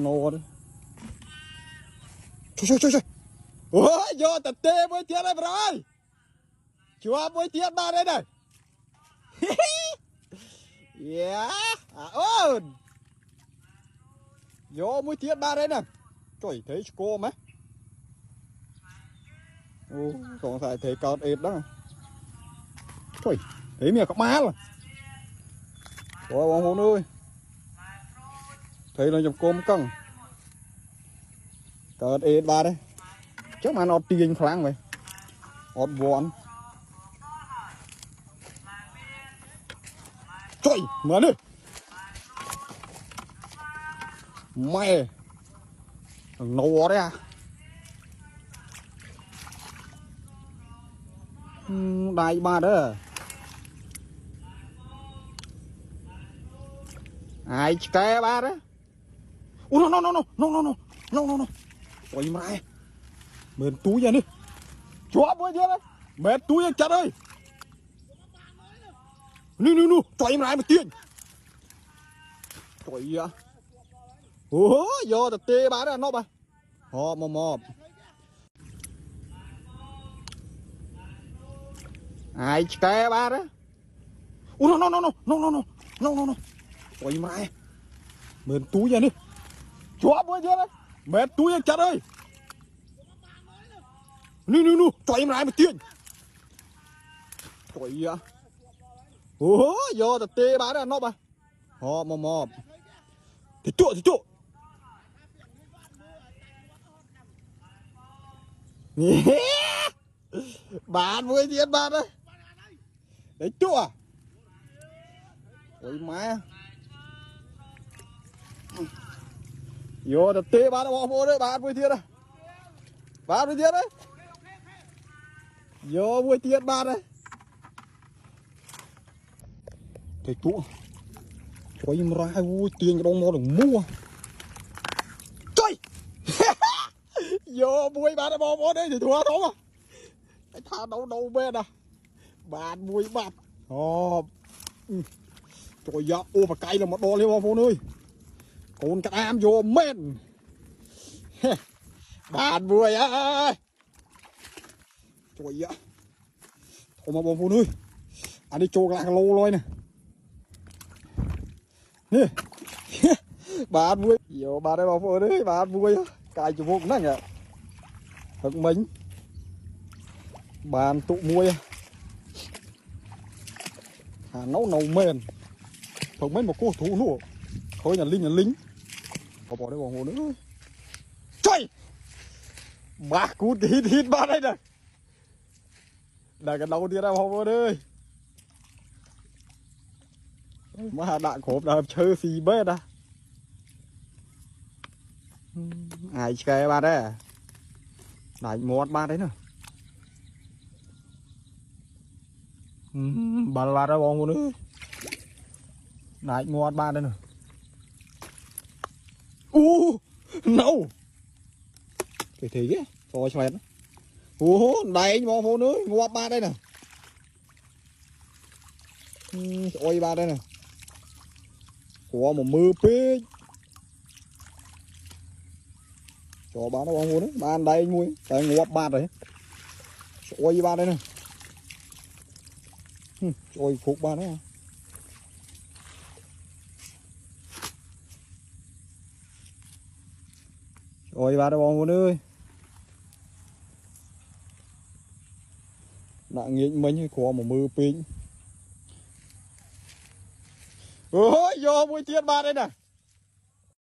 nô đấy. Trời. Ôi, vô tật tê với tiết đây rồi. Chúa với tiết ba đây này. Yeah. Ơn. Vô với tiết ba đây nè. Trời, thấy cô mấy. Còn phải thấy cọt ếch đó. Trời, thấy mẹ có má rồi. Trời bóng hôn ơi. Thấy nó trong côm căng. Cọt ếch ba đây. Chắc mà nó tiền kháng vậy. Ọt vọn. Trời, mở đi. Mẹ. Thằng nô đấy à. Đại ba đó. Ai cái ba đó. No. Ôi mày. Mền túi ra đi. Chúa bữa chưa đấy. Mệt túi ra chặt ơi. Nu. Trời mày mà tiền. Trời ạ. Vô tập tê ba đó nó ba. Mồm. Ai cái ba đó. No. Trời mày. Mền túi ra đi. Chúa bữa chưa đấy. Mệt túi ra chặt ơi. Nu. Trời mày mà tiền. Trời ạ. Vô tập tê ba đó nó ba. Mồm. Thì tụ. Bạn vui thiệt bạn ơi. Đấy tụ à. Ôi má. Vô tập tê bạn bỏ vô đấy. Bạn vui thiệt à. Bạn vui thiệt đấy. Vô vui thiệt bạn ơi. Đấy tụ. Trời em ra vui tiền cái đông mô được mua. Trời. Vô vui bạn bỏ vô đấy thì thua đúng không. Cái thà đâu bên à. Bạn vui bạn. Trời dạ, ô mà cay là một đo liêu phong ơi. Con cắt am vô men. Bạn vui ơi. Trời dạ. Thôi mà phong ơi. Anh đi chô lạc lô lôi nè. Bạn vui. Vô bạn đây phong ơi, bạn vui. Cay cho vô cũng nè. Thật mình. Bạn tụ muôi. Nấu men. Thật mấy một cô thủ nữa. Thôi nhà lính. Bỏ đây bỏ hồ nữa. Trời. Bà cút hít ba đây nè. Là cái đầu tiên ra hồ ơi. Mà đạn khổ đợp chơi xì bết à. Ai chơi ba đấy. Đánh một ba đấy nè. Bà ra bóng nữa. Đánh một ba đấy nè. No. Cái thế á. Rồi xoẹt. Đánh bóng vô nữa. Ngọt ba đây nè. Ôi ba đây nè. Có một mưa pích. Cho ba nó bóng vô nữa. Ba ăn đây anh muối. Đây ngọt ba rồi. Ôi ba đây nè. Ôi phục ba nữa. Ôi ba nó bóng vô nữa. Nặng nghịch mình có một mưa pích. Ôi vô vui tiết ba đây nè.